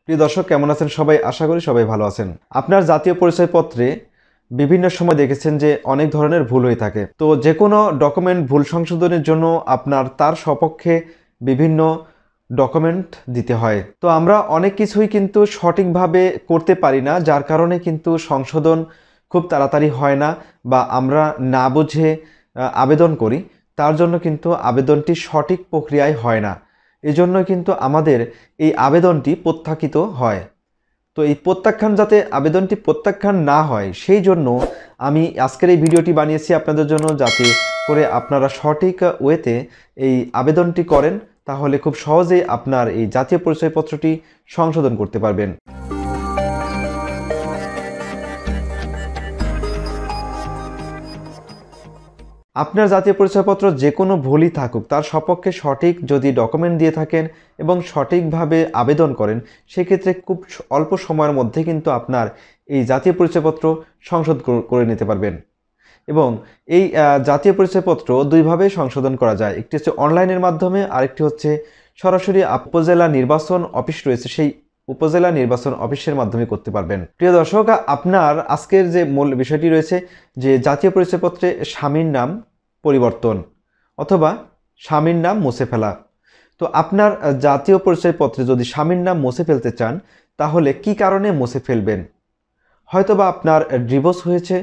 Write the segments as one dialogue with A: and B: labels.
A: প্রিয় দর্শক, কেমন আছেন সবাই? আশা করি সবাই ভালো আছেন। আপনার জাতীয় পরিচয়পত্রে বিভিন্ন সময় দেখেছেন যে অনেক ধরনের ভুল হয়ে থাকে। তো যে কোনো ডকুমেন্ট ভুল সংশোধনের জন্য আপনার তার সপক্ষে বিভিন্ন ডকুমেন্ট দিতে হয়। তো আমরা অনেক কিছুই কিন্তু সঠিকভাবে করতে পারি না, যার কারণে কিন্তু সংশোধন খুব তাড়াতাড়ি হয় না, বা আমরা না বুঝে আবেদন করি, তার জন্য কিন্তু আবেদনটি সঠিক প্রক্রিয়ায় হয় না। এজন্য কিন্তু আমাদের এই আবেদনটি প্রত্যাখ্যিত হয়। তো এই প্রত্যাখ্যান, যাতে আবেদনটি প্রত্যাখ্যান না হয়, সেই জন্য আমি আজকের এই ভিডিওটি বানিয়েছি আপনাদের জন্য, যাতে করে আপনারা সঠিক ওয়েতে এই আবেদনটি করেন, তাহলে খুব সহজেই আপনার এই জাতীয় পরিচয়পত্রটি সংশোধন করতে পারবেন। আপনার জাতীয় পরিচয়পত্র যে কোনো ভুলই থাকুক, তার সপক্ষে সঠিক যদি ডকুমেন্ট দিয়ে থাকেন এবং সঠিকভাবে আবেদন করেন, সেক্ষেত্রে খুব অল্প সময়ের মধ্যে কিন্তু আপনার এই জাতীয় পরিচয়পত্র সংশোধন করে নিতে পারবেন। এবং এই জাতীয় পরিচয়পত্র দুইভাবে সংশোধন করা যায়। একটি হচ্ছে অনলাইনের মাধ্যমে, আরেকটি হচ্ছে সরাসরি উপজেলা নির্বাচন অফিস রয়েছে, সেই উপজেলা নির্বাচন অফিসের মাধ্যমে করতে পারবেন। প্রিয় দর্শক, আপনার আজকের যে মূল বিষয়টি রয়েছে যে জাতীয় পরিচয়পত্রে স্বামীর নাম পরিবর্তন অথবা স্বামীর নাম মুছে ফেলা। তো আপনার জাতীয় পরিচয়পত্রে যদি স্বামীর নাম মুছে ফেলতে চান, তাহলে কি কারণে মুছে ফেলবেন? হয়তোবা আপনার ডিভোর্স হয়েছে,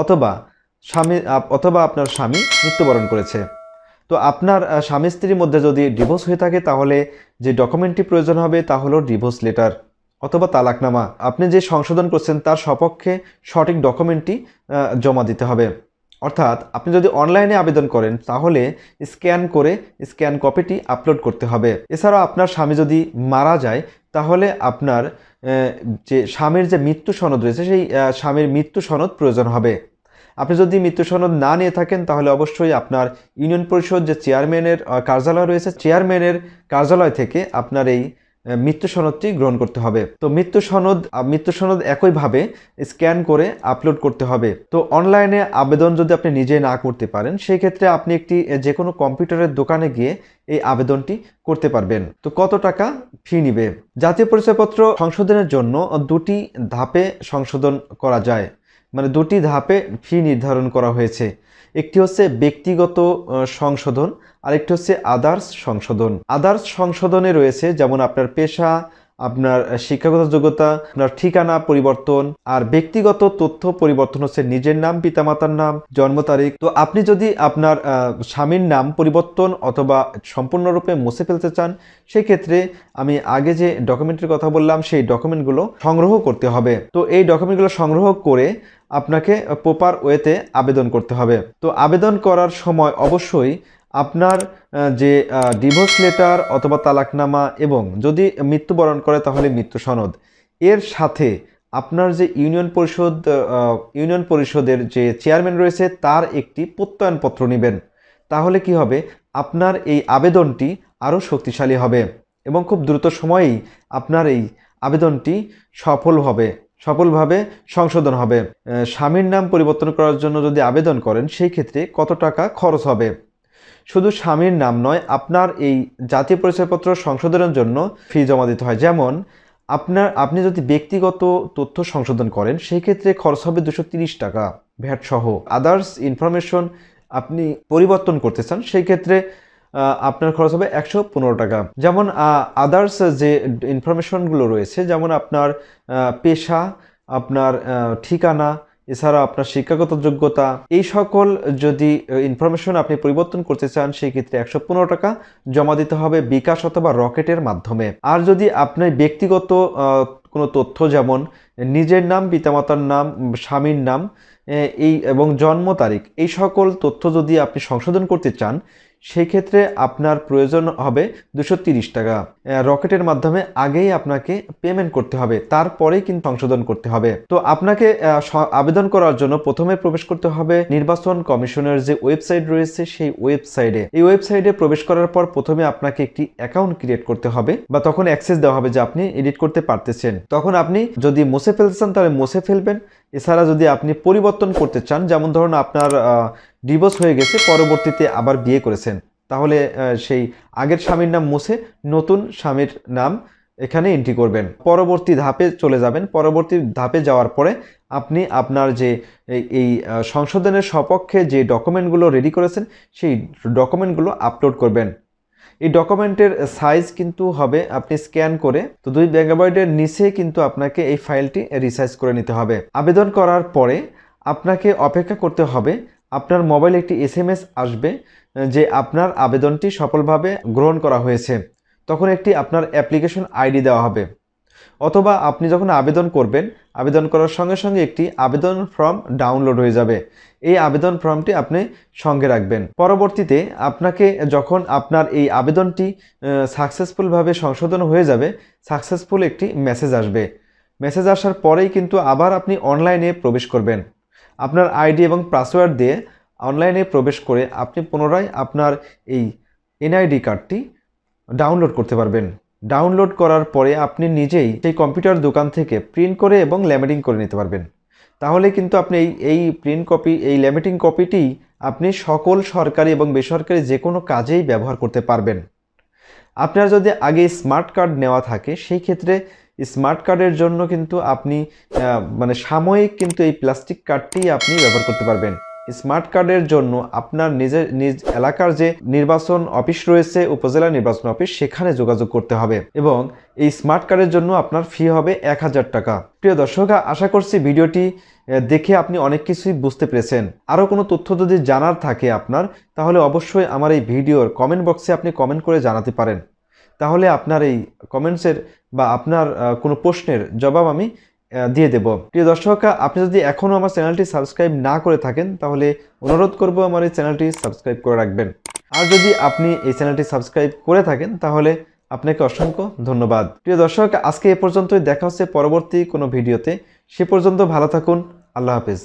A: অথবা আপনার স্বামী মৃত্যুবরণ করেছে। তো আপনার স্বামী স্ত্রীর মধ্যে যদি ডিভোর্স হয়ে থাকে, তাহলে যে ডকুমেন্টটি প্রয়োজন হবে তা হলো ডিভোর্স লেটার অথবা তালাকনামা। আপনি যে সংশোধন করছেন তার সপক্ষে সঠিক ডকুমেন্টটি জমা দিতে হবে। অর্থাৎ আপনি যদি অনলাইনে আবেদন করেন, তাহলে স্ক্যান কপিটি আপলোড করতে হবে। এছাড়াও আপনার স্বামী যদি মারা যায়, তাহলে আপনার যে স্বামীর যে মৃত্যু সনদ রয়েছে, সেই স্বামীর মৃত্যু সনদ প্রয়োজন হবে। আপনি যদি মৃত্যু সনদ না নিয়ে থাকেন, তাহলে অবশ্যই আপনার ইউনিয়ন পরিষদ যে চেয়ারম্যানের কার্যালয় রয়েছে, চেয়ারম্যানের কার্যালয় থেকে আপনার এই মৃত্যু সনদটি গ্রহণ করতে হবে। তো মৃত্যু সনদ একইভাবে স্ক্যান করে আপলোড করতে হবে। তো অনলাইনে আবেদন যদি আপনি নিজে না করতে পারেন, সেই ক্ষেত্রে আপনি একটি যে কোনো কম্পিউটারের দোকানে গিয়ে এই আবেদনটি করতে পারবেন। তো কত টাকা ফি নিবে? জাতীয় পরিচয়পত্র সংশোধনের জন্য দুটি ধাপে সংশোধন করা যায়, মানে দুটি ধাপে ফি নির্ধারণ করা হয়েছে। একটি হচ্ছে ব্যক্তিগত সংশোধন, আরেকটি হচ্ছে আদার্স সংশোধন। আদার্স সংশোধনে রয়েছে যেমন আপনার পেশা, আপনার শিক্ষাগত যোগ্যতা, আপনার ঠিকানা পরিবর্তন, আর ব্যক্তিগত তথ্য পরিবর্তন হচ্ছে নিজের নাম, পিতামাতার নাম, জন্ম তারিখ। তো আপনি যদি আপনার স্বামীর নাম পরিবর্তন অথবা সম্পূর্ণরূপে মুছে ফেলতে চান, সেই ক্ষেত্রে আমি আগে যে ডকুমেন্টের কথা বললাম, সেই ডকুমেন্টগুলো সংগ্রহ করতে হবে। তো এই ডকুমেন্টগুলো সংগ্রহ করে আপনাকে প্রপার ওয়েতে আবেদন করতে হবে। তো আবেদন করার সময় অবশ্যই আপনার যে ডিভোর্স লেটার অথবা তালাকনামা, এবং যদি মৃত্যুবরণ করে তাহলে মৃত্যু সনদ, এর সাথে আপনার যে ইউনিয়ন পরিষদের যে চেয়ারম্যান রয়েছে তার একটি প্রত্যয়নপত্র নেবেন। তাহলে কি হবে, আপনার এই আবেদনটি আরও শক্তিশালী হবে এবং খুব দ্রুত সময়েই আপনার এই আবেদনটি সফলভাবে সংশোধন হবে। স্বামীর নাম পরিবর্তন করার জন্য যদি আবেদন করেন, সেই ক্ষেত্রে কত টাকা খরচ হবে? শুধু স্বামীর নাম নয়, আপনার এই জাতীয় পরিচয়পত্র সংশোধনের জন্য ফি জমা দিতে হয়। যেমন আপনি যদি ব্যক্তিগত তথ্য সংশোধন করেন, সেই ক্ষেত্রে খরচ হবে 230 টাকা ভ্যাট সহ। আদার্স ইনফরমেশন আপনি পরিবর্তন করতে চান, সেই ক্ষেত্রে আপনার খরচ হবে 115 টাকা। যেমন আদার্স যে ইনফরমেশনগুলো রয়েছে, যেমন আপনার পেশা, আপনার ঠিকানা, এছাড়া আপনার শিক্ষাগত যোগ্যতা, এই সকল যদি ইনফরমেশন আপনি পরিবর্তন করতে চান, সেই ক্ষেত্রে 115 টাকা জমা দিতে হবে বিকাশ অথবা রকেটের মাধ্যমে। আর যদি আপনি ব্যক্তিগত কোনো তথ্য, যেমন নিজের নাম, পিতামাতার নাম, স্বামীর নাম, এবং জন্ম তারিখ, এই সকল তথ্য যদি আপনি সংশোধন করতে চান, সেই ক্ষেত্রে আপনার প্রয়োজন হবে 230 টাকা। রকেটের মাধ্যমে আগেই আপনাকে পেমেন্ট করতে হবে, তারপরেই কিন্তু সংশোধন করতে হবে। তো আপনাকে আবেদন করার জন্য প্রথমে প্রবেশ করতে হবে নির্বাচন কমিশনের যে ওয়েবসাইট রয়েছে, সেই ওয়েবসাইটে প্রবেশ করার পর প্রথমে আপনাকে একটি অ্যাকাউন্ট ক্রিয়েট করতে হবে, বা তখন অ্যাক্সেস দেওয়া হবে যে আপনি এডিট করতে পারতেছেন। তখন আপনি যদি মুছে ফেলতে চান, তাহলে মুছে ফেলবেন। এছাড়া যদি আপনি পরিবর্তন করতে চান, যেমন ধরুন আপনার ডিভোর্স হয়ে গেছে, পরবর্তীতে আবার বিয়ে করেছেন, তাহলে সেই আগের স্বামীর নাম মুছে নতুন স্বামীর নাম এখানে এন্ট্রি করবেন। পরবর্তী ধাপে চলে যাবেন। পরবর্তী ধাপে যাওয়ার পরে আপনি আপনার যে এই সংশোধনের সপক্ষে যে ডকুমেন্টগুলো রেডি করেছেন সেই ডকুমেন্টগুলো আপলোড করবেন। এই ডকুমেন্টের সাইজ কিন্তু হবে আপনি স্ক্যান করে, তো 2 মেগাবাইটের নিচে কিন্তু আপনাকে এই ফাইলটি রিসাইজ করে নিতে হবে। আবেদন করার পরে আপনাকে অপেক্ষা করতে হবে, আপনার মোবাইলে একটি SMS আসবে যে আপনার আবেদনটি সফলভাবে গ্রহণ করা হয়েছে। তখন একটি আপনার অ্যাপ্লিকেশন আইডি দেওয়া হবে, অথবা আপনি যখন আবেদন করবেন, আবেদন করার সঙ্গে সঙ্গে একটি আবেদন ফর্ম ডাউনলোড হয়ে যাবে। এই আবেদন ফর্মটি আপনি সঙ্গে রাখবেন। পরবর্তীতে আপনাকে যখন আপনার এই আবেদনটি সাকসেসফুলভাবে সংশোধন হয়ে যাবে, সাকসেসফুল একটি মেসেজ আসবে। মেসেজ আসার পরেই কিন্তু আবার আপনি অনলাইনে প্রবেশ করবেন। আপনার আইডি এবং পাসওয়ার্ড দিয়ে অনলাইনে প্রবেশ করে আপনি পুনরায় আপনার এই এনআইডি কার্ডটি ডাউনলোড করতে পারবেন। ডাউনলোড করার পরে আপনি নিজেই সেই কম্পিউটার দোকান থেকে প্রিন্ট করে এবং ল্যামিনেটিং করে নিতে পারবেন। তাহলে কিন্তু আপনি এই প্রিন্ট কপি, এই ল্যামিনেটিং কপিটি আপনি সকল সরকারি এবং বেসরকারি যে কোনো কাজেই ব্যবহার করতে পারবেন। আপনার যদি আগে স্মার্ট কার্ড নেওয়া থাকে, সেই ক্ষেত্রে স্মার্ট কার্ডের জন্য কিন্তু আপনি মানে সাময়িক কিন্তু এই প্লাস্টিক কার্ডটি আপনি ব্যবহার করতে পারবেন। স্মার্ট কার্ডের জন্য আপনার নিজ এলাকার যে নির্বাচন অফিস রয়েছে, উপজেলা নির্বাচন অফিস, সেখানে যোগাযোগ করতে হবে এবং এই স্মার্ট কার্ডের জন্য আপনার ফি হবে 1000 টাকা। প্রিয় দর্শক, আশা করছি ভিডিওটি দেখে আপনি অনেক কিছুই বুঝতে পেরেছেন। আরও কোনো তথ্য যদি জানার থাকে আপনার, তাহলে অবশ্যই আমার এই ভিডিওর কমেন্ট বক্সে আপনি কমেন্ট করে জানাতে পারেন। তাহলে আপনার এই কমেন্টসের বা আপনার কোনো প্রশ্নের জবাব আমি দিয়ে দেব। প্রিয় দর্শক, আপনি যদি এখনও আমার চ্যানেলটি সাবস্ক্রাইব না করে থাকেন, তাহলে অনুরোধ করব আমার এই চ্যানেলটি সাবস্ক্রাইব করে রাখবেন। আর যদি আপনি এই চ্যানেলটি সাবস্ক্রাইব করে থাকেন, তাহলে আপনাকে অসংখ্য ধন্যবাদ। প্রিয় দর্শক, আজকে এ পর্যন্তই। দেখা হচ্ছে পরবর্তী কোনো ভিডিওতে। সে পর্যন্ত ভালো থাকুন। আল্লাহ হাফেজ।